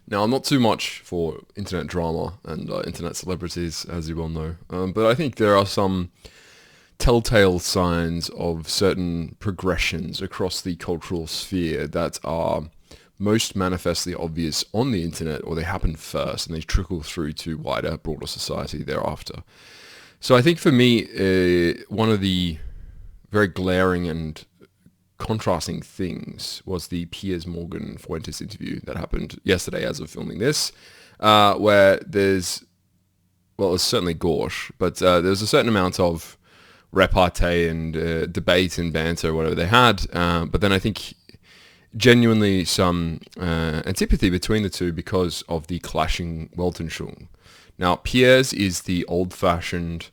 Now, I'm not too much for internet drama and internet celebrities, as you well know, but I think there are some telltale signs of certain progressions across the cultural sphere that are most manifestly obvious on the internet, or they happen first and they trickle through to wider, broader society thereafter. So I think for me, one of the very glaring and contrasting things was the Piers Morgan Fuentes interview that happened yesterday as of filming this, where it's certainly gauche, but there's a certain amount of repartee and debate and banter, whatever they had, but then I think genuinely some antipathy between the two because of the clashing Weltanschauung. Now, Piers is the old-fashioned,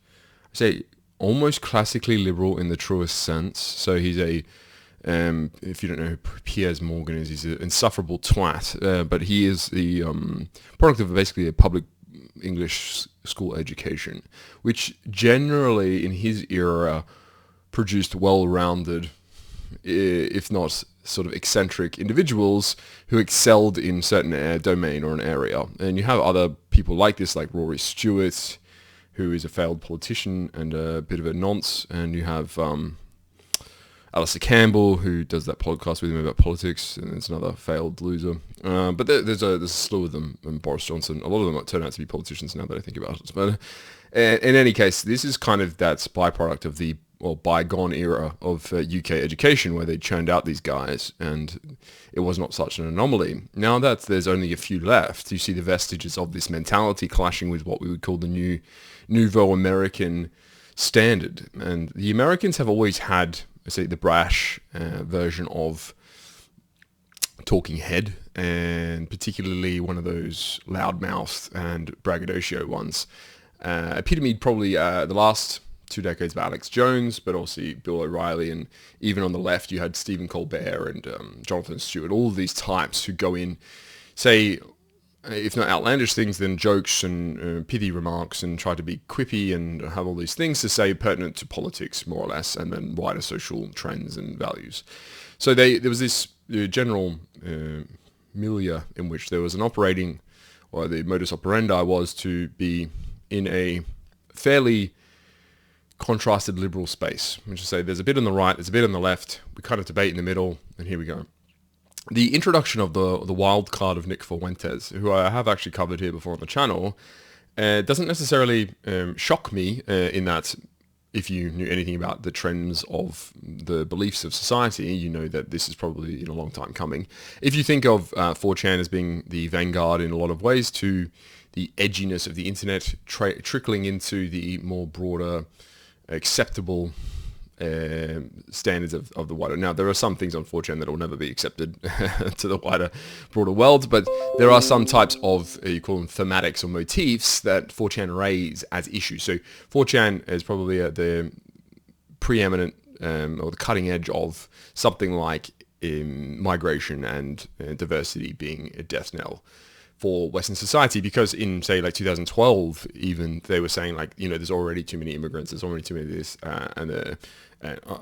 I say, almost classically liberal in the truest sense. So he's if you don't know who Piers Morgan is, he's an insufferable twat, but he is the product of basically a public English school education, which generally in his era produced well-rounded, if not sort of eccentric individuals who excelled in certain domain or an area. And you have other people like this, like Rory Stewart, who is a failed politician and a bit of a nonce, and you have Alistair Campbell, who does that podcast with him about politics, and it's another failed loser. But there's a slew of them, and Boris Johnson. A lot of them turn out to be politicians now that I think about it. But in any case, this is kind of that byproduct of the bygone era of UK education, where they churned out these guys, and it was not such an anomaly. Now that there's only a few left, you see the vestiges of this mentality clashing with what we would call the nouveau American standard. And the Americans have always had, say, the brash version of talking head, and particularly one of those loudmouthed and braggadocio ones. Epitomed probably the last 2 decades of Alex Jones, but also Bill O'Reilly, and even on the left you had Stephen Colbert and Jonathan Stewart, all of these types who go in, say, if not outlandish things, then jokes and pithy remarks, and try to be quippy and have all these things to say pertinent to politics, more or less, and then wider social trends and values. So there was this general milieu in which there was an operating, or the modus operandi was to be in a fairly contrasted liberal space, which is to say there's a bit on the right, there's a bit on the left, we kind of debate in the middle, and here we go. The introduction of the wild card of Nick Fuentes, who I have actually covered here before on the channel, doesn't necessarily shock me in that if you knew anything about the trends of the beliefs of society, you know that this is probably in a long time coming. If you think of 4chan as being the vanguard in a lot of ways to the edginess of the internet, trickling into the more broader acceptable standards of the wider. Now, there are some things on 4chan that will never be accepted to the wider, broader world, but there are some types of, you call them thematics or motifs, that 4chan raise as issues. So 4chan is probably the preeminent or the cutting edge of something like migration and diversity being a death knell for Western society, because in, say, like 2012, even they were saying, like, you know, there's already too many immigrants, there's already too many of this, and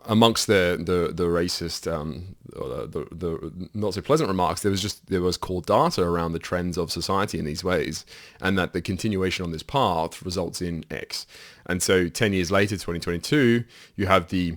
amongst the racist, or the not so pleasant remarks, there was core data around the trends of society in these ways, and that the continuation on this path results in X. And so 10 years later, 2022, you have the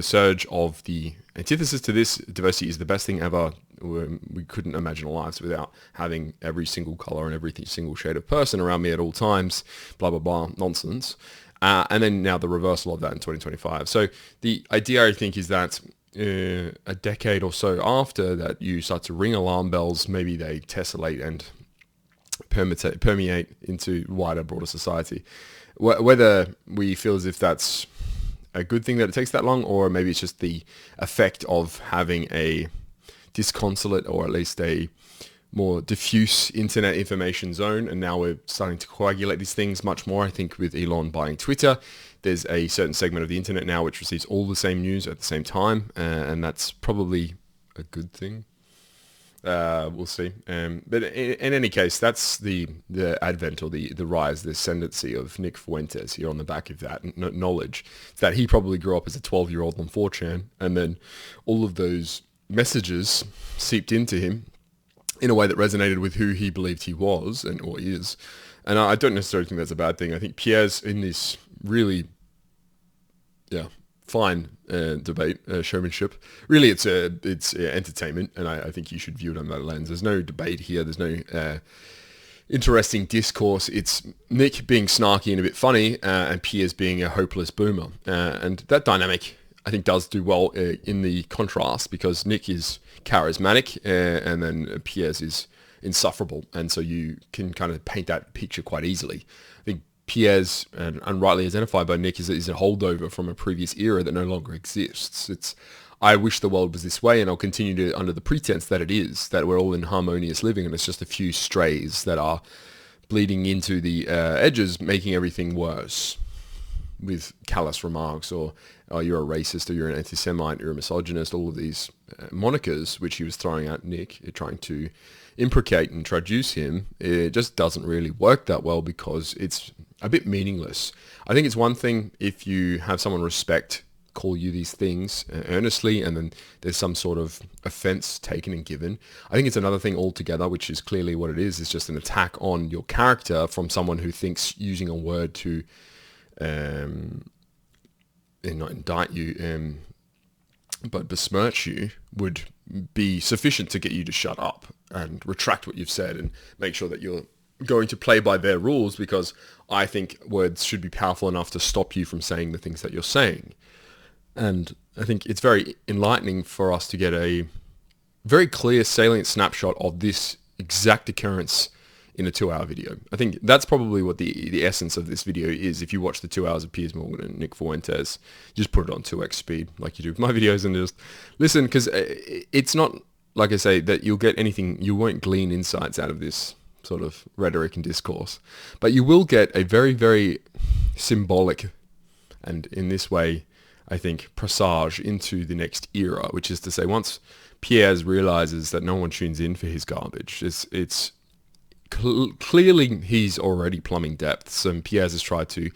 surge of the antithesis to this: diversity is the best thing ever. We couldn't imagine lives without having every single color and every single shade of person around me at all times, blah, blah, blah, nonsense. And then now the reversal of that in 2025. So the idea, I think, is that a decade or so after that, you start to ring alarm bells, maybe they tessellate and permeate into wider, broader society. Whether we feel as if that's a good thing that it takes that long, or maybe it's just the effect of having a disconsolate, or at least a more diffuse internet information zone, and now we're starting to coagulate these things much more. I think with Elon buying Twitter, there's a certain segment of the internet now which receives all the same news at the same time, and that's probably a good thing. We'll see. But in any case, that's the advent, or the rise, the ascendancy of Nick Fuentes here on the back of that knowledge, that he probably grew up as a 12-year-old on 4chan, and then all of those messages seeped into him in a way that resonated with who he believed he was and or is. And I don't necessarily think that's a bad thing. I think Pierre's in this really, fine debate, showmanship. Really, it's entertainment, and I think you should view it on that lens. There's no debate here. There's no interesting discourse. It's Nick being snarky and a bit funny, and Piers being a hopeless boomer. And that dynamic, I think, does do well in the contrast, because Nick is charismatic, and then Piers is insufferable. And so you can kind of paint that picture quite easily. I think Piers, and rightly identified by Nick, is a holdover from a previous era that no longer exists. I wish the world was this way, and I'll continue to, under the pretense that it is, that we're all in harmonious living, and it's just a few strays that are bleeding into the edges, making everything worse with callous remarks, or oh, you're a racist, or you're an anti-Semite, you're a misogynist, all of these monikers which he was throwing at Nick, trying to imprecate and traduce him. It just doesn't really work that well, because it's a bit meaningless. I think it's one thing if you have someone call you these things earnestly, and then there's some sort of offense taken and given. I think it's another thing altogether, which is clearly what it is just an attack on your character from someone who thinks using a word to not indict you, but besmirch you would be sufficient to get you to shut up and retract what you've said and make sure that you're going to play by their rules, because I think words should be powerful enough to stop you from saying the things that you're saying. And I think it's very enlightening for us to get a very clear, salient snapshot of this exact occurrence in a 2-hour video. I think that's probably what the essence of this video is. If you watch the 2 hours of Piers Morgan and Nick Fuentes, just put it on 2x speed like you do with my videos and just listen, because it's not, like I say, that you'll get anything, you won't glean insights out of this sort of rhetoric and discourse, but you will get a very, very symbolic, and in this way, I think, presage into the next era, which is to say, once Piers realizes that no one tunes in for his garbage, it's clearly he's already plumbing depths, and Piers has tried to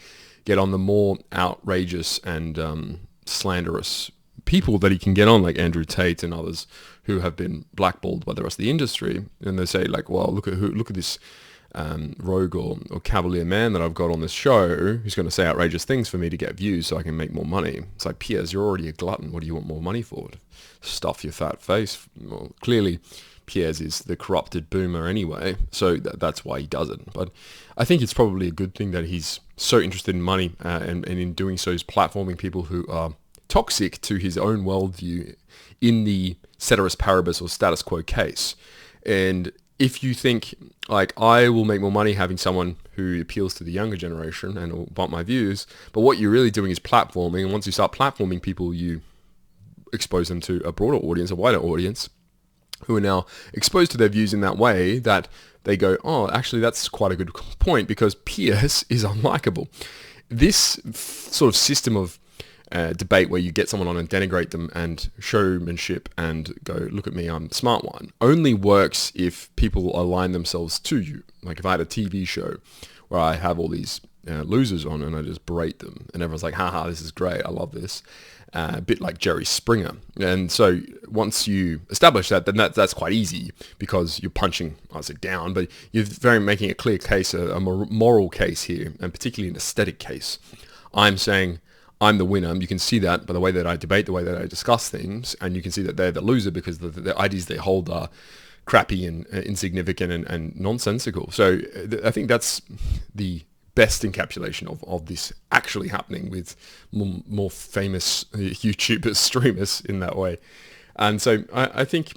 get on the more outrageous and slanderous people that he can get on, like Andrew Tate and others who have been blackballed by the rest of the industry. And they say, like, well, look at this rogue or cavalier man that I've got on this show who's going to say outrageous things for me to get views so I can make more money. It's like, Piers, you're already a glutton. What do you want more money for? Stuff your fat face. Well, clearly Piers is the corrupted boomer anyway, so that's why he does it. But I think it's probably a good thing that he's so interested in money, and in doing so is platforming people who are toxic to his own worldview in the ceteris paribus or status quo case. And if you think, like, I will make more money having someone who appeals to the younger generation and will bump my views, but what you're really doing is platforming, and once you start platforming people, you expose them to a broader audience, a wider audience, who are now exposed to their views in that way that they go, oh, actually, that's quite a good point, because Piers is unlikable. This sort of system of debate where you get someone on and denigrate them and showmanship and go, look at me, I'm the smart one, only works if people align themselves to you. Like if I had a TV show where I have all these losers on and I just berate them and everyone's like, haha, this is great, I love this. A bit like Jerry Springer. And so once you establish that, then that's quite easy, because you're punching, I say down, but you're very making a clear case, a moral case here, and particularly an aesthetic case. I'm saying I'm the winner. You can see that by the way that I debate, the way that I discuss things, and you can see that they're the loser because the ideas they hold are crappy and insignificant and nonsensical. So I think that's the best encapsulation of this actually happening with more famous YouTubers, streamers in that way. And so I think,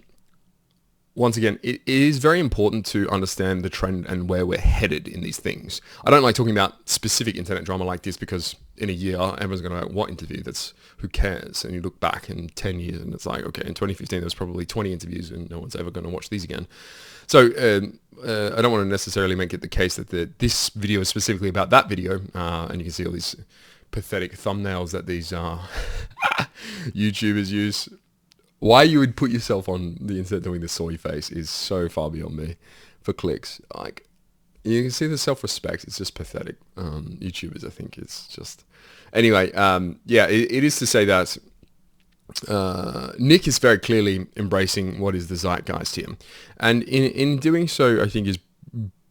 once again, it is very important to understand the trend and where we're headed in these things. I don't like talking about specific internet drama like this, because in a year, everyone's going to know what interview, who cares? And you look back in 10 years and it's like, okay, in 2015, there was probably 20 interviews and no one's ever going to watch these again. So I don't want to necessarily make it the case that this video is specifically about that video. And you can see all these pathetic thumbnails that these YouTubers use. Why you would put yourself on the internet doing the soy face is so far beyond me for clicks. Like, you can see the self-respect. It's just pathetic. YouTubers, I think it's just... Anyway, yeah, it is to say that Nick is very clearly embracing what is the zeitgeist here. And in doing so, I think is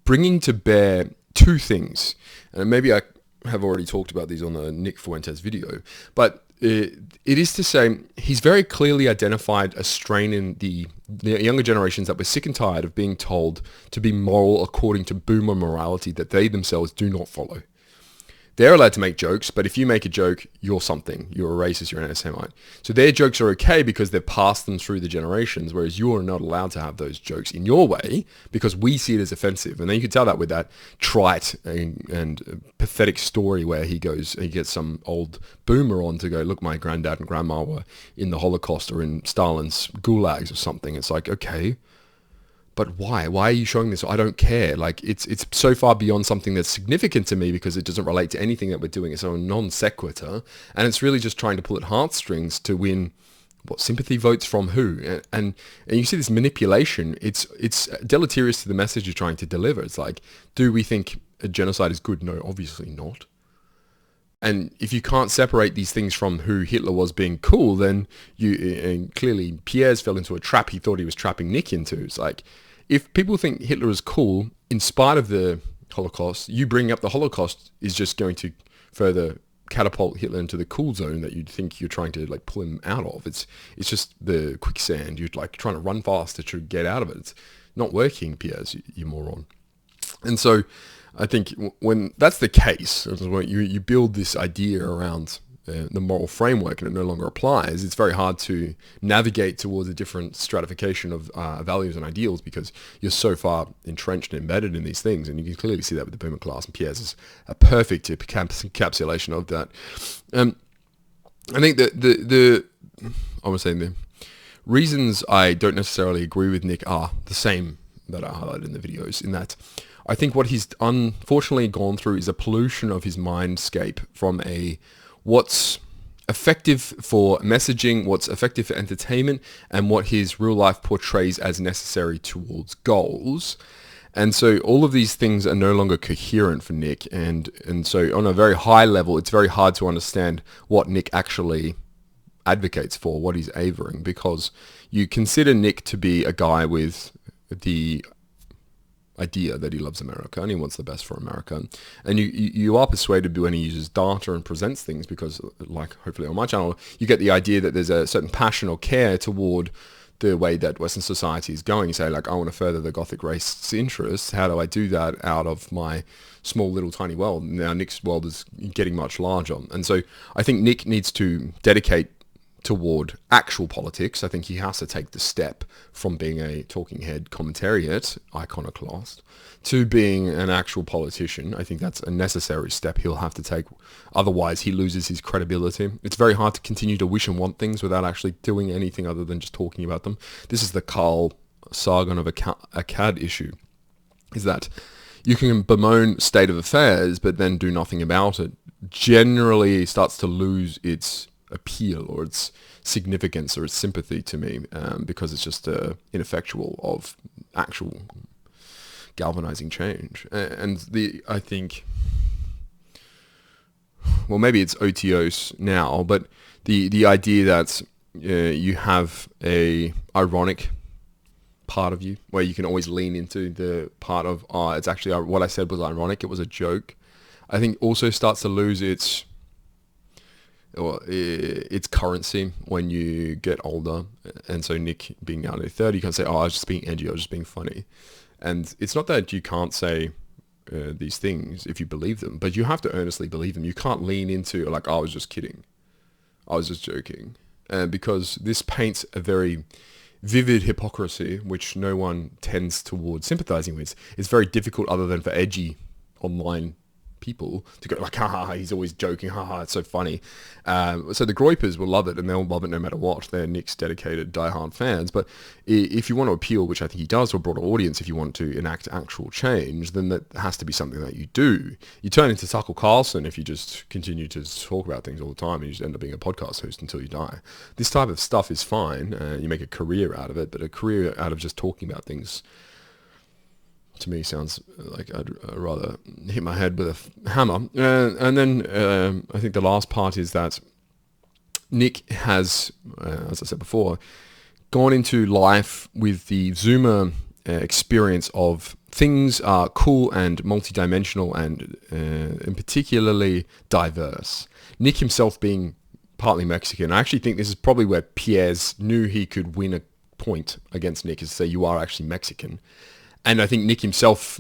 bringing to bear two things. And maybe I have already talked about these on the Nick Fuentes video, but it is to say he's very clearly identified a strain in the younger generations that were sick and tired of being told to be moral according to boomer morality that they themselves do not follow. They're allowed to make jokes, but if you make a joke, you're something. You're a racist, you're an anti-Semite. So their jokes are okay because they've passed them through the generations, whereas you are not allowed to have those jokes in your way because we see it as offensive. And then you can tell that with that trite and pathetic story where he gets some old boomer on to go, look, my granddad and grandma were in the Holocaust or in Stalin's gulags or something. It's like, okay, but why? Why are you showing this? I don't care. Like it's so far beyond something that's significant to me because it doesn't relate to anything that we're doing. It's a non sequitur, and it's really just trying to pull at heartstrings to win what sympathy votes from who. And you see this manipulation. It's deleterious to the message you're trying to deliver. It's like, do we think a genocide is good? No, obviously not. And if you can't separate these things from who Hitler was being cool, then and clearly Piers fell into a trap he thought he was trapping Nick into. It's like, if people think Hitler is cool in spite of the Holocaust, you bring up the Holocaust is just going to further catapult Hitler into the cool zone that you'd think you're trying to like pull him out of. It's just the quicksand. You're like trying to run fast to get out of it. It's not working, Piers, you moron. And so I think when that's the case, when you build this idea around the moral framework and it no longer applies, it's very hard to navigate towards a different stratification of values and ideals because you're so far entrenched and embedded in these things. And you can clearly see that with the boomer class, and Piers is a perfect encapsulation of that. I think that the reasons I don't necessarily agree with Nick are the same that I highlighted in the videos, in that I think what he's unfortunately gone through is a pollution of his mindscape from what's effective for messaging, what's effective for entertainment, and what his real life portrays as necessary towards goals. And so all of these things are no longer coherent for Nick. And so on a very high level, it's very hard to understand what Nick actually advocates for, what he's averring, because you consider Nick to be a guy with the idea that he loves America and he wants the best for America, and you are persuaded when he uses data and presents things, because like hopefully on my channel you get the idea that there's a certain passion or care toward the way that Western society is going. You say like, I want to further the Gothic race's interests. How do I do that out of my small little tiny world? Now Nick's world is getting much larger, and so I think Nick needs to dedicate toward actual politics. I think he has to take the step from being a talking head commentariat iconoclast to being an actual politician. I think that's a necessary step he'll have to take. Otherwise, he loses his credibility. It's very hard to continue to wish and want things without actually doing anything other than just talking about them. This is the Carl Sagan of Akkad issue, is that you can bemoan state of affairs, but then do nothing about it. Generally starts to lose its appeal or its significance or its sympathy to me, because it's just ineffectual of actual galvanizing change. And I think, well, maybe it's OTOs now, but the idea that you have a ironic part of you where you can always lean into the part of, it's actually what I said was ironic, it was a joke, I think also starts to lose its currency when you get older. And so Nick being now 30, you can't say, I was just being edgy, I was just being funny. And it's not that you can't say these things if you believe them, but you have to earnestly believe them. You can't lean into like, I was just kidding, I was just joking, because this paints a very vivid hypocrisy which no one tends towards sympathizing with. It's very difficult, other than for edgy online people, to go like, haha, he's always joking, haha, it's so funny. So the Groypers will love it, and they'll love it no matter what. They're Nick's dedicated diehard fans. But if you want to appeal, which I think he does, to a broader audience, if you want to enact actual change, then that has to be something that you do. You turn into Tucker Carlson if you just continue to talk about things all the time and you just end up being a podcast host until you die. This type of stuff is fine. You make a career out of it, but a career out of just talking about things, to me, sounds like I'd rather hit my head with a hammer. And then I think the last part is that Nick has, as I said before, gone into life with the Zoomer experience of things are cool and multidimensional and particularly diverse. Nick himself being partly Mexican, I actually think this is probably where Piers knew he could win a point against Nick, is to say you are actually Mexican. And I think Nick himself,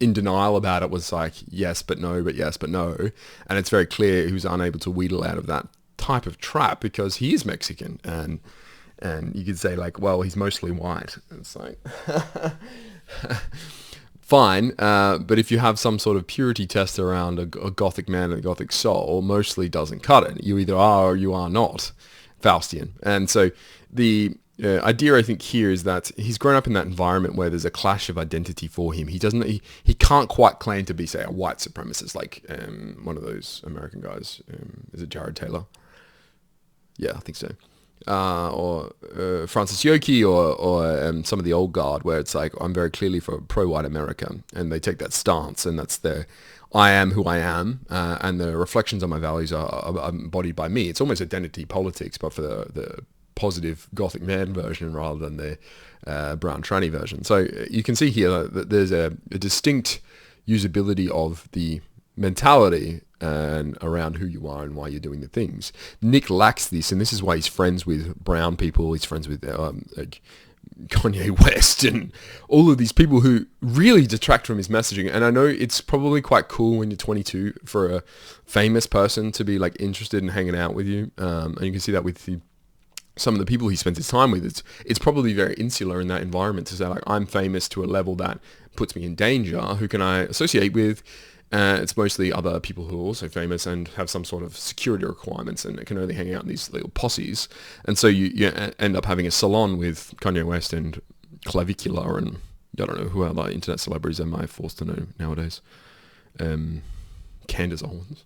in denial about it, was like, yes, but no, but yes, but no. And it's very clear he was unable to wheedle out of that type of trap because he is Mexican. And you could say like, well, he's mostly white. And it's like, fine. But if you have some sort of purity test around a Gothic man and a Gothic soul, mostly doesn't cut it. You either are or you are not Faustian. And so the idea I think here is that he's grown up in that environment where there's a clash of identity for him. He can't quite claim to be, say, a white supremacist like one of those American guys. Is it Jared Taylor? Yeah, I think so. Or Francis Yoki or some of the old guard, where it's like, I'm very clearly for pro-white America, and they take that stance, and that's their I am who I am, and the reflections on my values are embodied by me. It's almost identity politics, but for the positive Gothic man version rather than the brown tranny version. So you can see here that there's a distinct usability of the mentality and around who you are and why you're doing the things. Nick lacks this, and this is why he's friends with brown people. He's friends with like Kanye West and all of these people who really detract from his messaging. And I know it's probably quite cool when you're 22 for a famous person to be like interested in hanging out with you, and you can see that with some of the people he spends his time with. It's probably very insular in that environment to say like, I'm famous to a level that puts me in danger. Who can I associate with? It's mostly other people who are also famous and have some sort of security requirements and can only hang out in these little posses. And so you end up having a salon with Kanye West and Clavicula and I don't know who other internet celebrities am I forced to know nowadays. Candace Owens.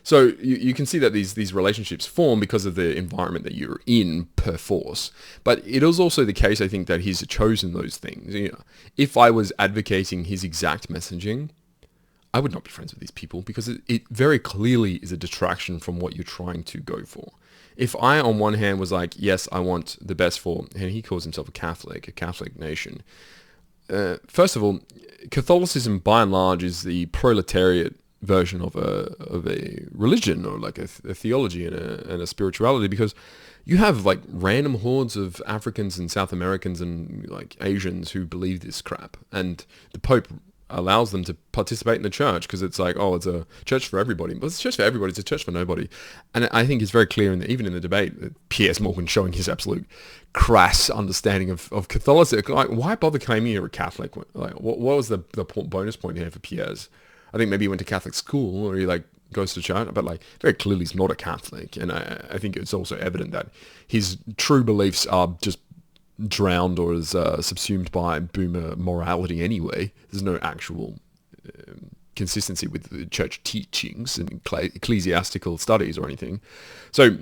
So you can see that these relationships form because of the environment that you're in per force. But it is also the case, I think, that he's chosen those things. You know, if I was advocating his exact messaging, I would not be friends with these people because it very clearly is a detraction from what you're trying to go for. If I, on one hand, was like, yes, I want the best for, and he calls himself a Catholic nation. First of all, Catholicism, by and large, is the proletariat version of a religion or like a theology and a spirituality, because you have like random hordes of Africans and South Americans and like Asians who believe this crap, and the Pope allows them to participate in the church because it's like, oh, it's a church for everybody. But it's a church for everybody, it's a church for nobody. And I think it's very clear, even in the debate, that Piers Morgan showing his absolute crass understanding of Catholicism. Like, why bother claiming you're a Catholic? Like, what was the bonus point here for Piers? I think maybe he went to Catholic school or he like goes to church, but like very clearly he's not a Catholic. And I think it's also evident that his true beliefs are just drowned or is subsumed by boomer morality anyway. There's no actual consistency with the church teachings and ecclesiastical studies or anything. So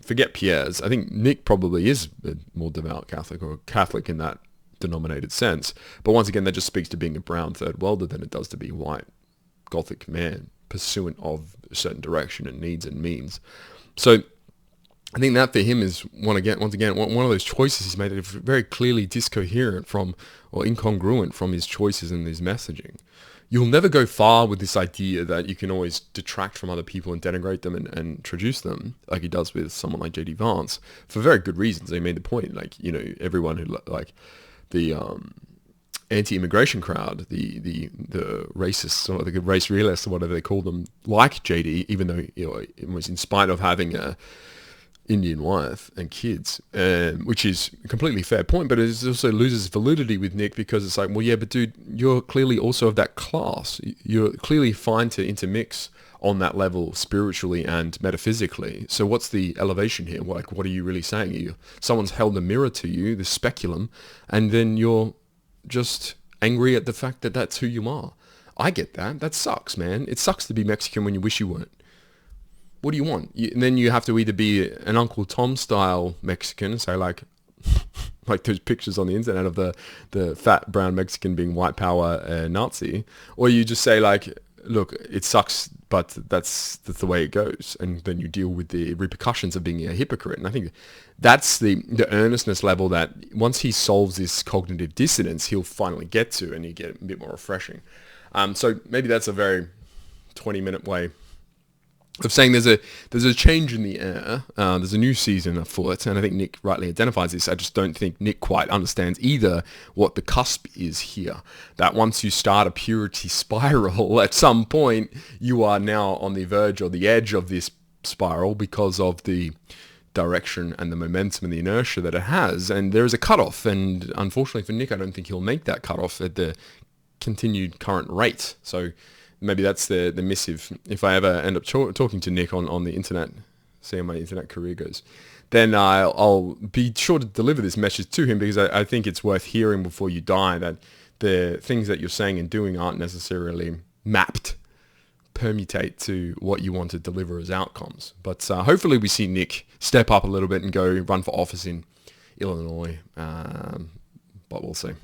forget Piers. I think Nick probably is a more devout Catholic or Catholic in that denominated sense. But once again, that just speaks to being a brown third worlder than it does to be white Gothic man pursuant of a certain direction and needs and means. So I think that for him is once again one of those choices he's made that are very clearly discoherent from or incongruent from his choices and his messaging. You'll never go far with this idea that you can always detract from other people and denigrate them and traduce them, like he does with someone like J.D. Vance, for very good reasons. He made the point, like, everyone who like the anti-immigration crowd, the racists or the race realists or whatever they call them, like JD, even though it was in spite of having a Indian wife and kids, which is a completely fair point, but it also loses validity with Nick because it's like, well, yeah, but dude, you're clearly also of that class. You're clearly fine to intermix on that level spiritually and metaphysically. So what's the elevation here? Like, what are you really saying? Someone's held a mirror to you, the speculum, and then you're just angry at the fact that that's who you are. I get that. That sucks, man. It sucks to be Mexican when you wish you weren't. What do you want? And then you have to either be an Uncle Tom style Mexican, say like those pictures on the internet of the fat brown Mexican being white power Nazi, or you just say like look, it sucks, but that's the way it goes. And then you deal with the repercussions of being a hypocrite. And I think that's the earnestness level that once he solves this cognitive dissonance, he'll finally get to, and you get a bit more refreshing. So maybe that's a very 20-minute way of saying there's a change in the air. There's a new season afoot, and I think Nick rightly identifies this. I just don't think Nick quite understands either what the cusp is here. That once you start a purity spiral, at some point you are now on the verge or the edge of this spiral because of the direction and the momentum and the inertia that it has, and there is a cutoff. And unfortunately for Nick, I don't think he'll make that cutoff at the continued current rate. So maybe that's the missive. If I ever end up talking to Nick on the internet, see how my internet career goes, then I'll be sure to deliver this message to him, because I think it's worth hearing before you die, that the things that you're saying and doing aren't necessarily permutate to what you want to deliver as outcomes. But hopefully we see Nick step up a little bit and go run for office in Illinois. But we'll see.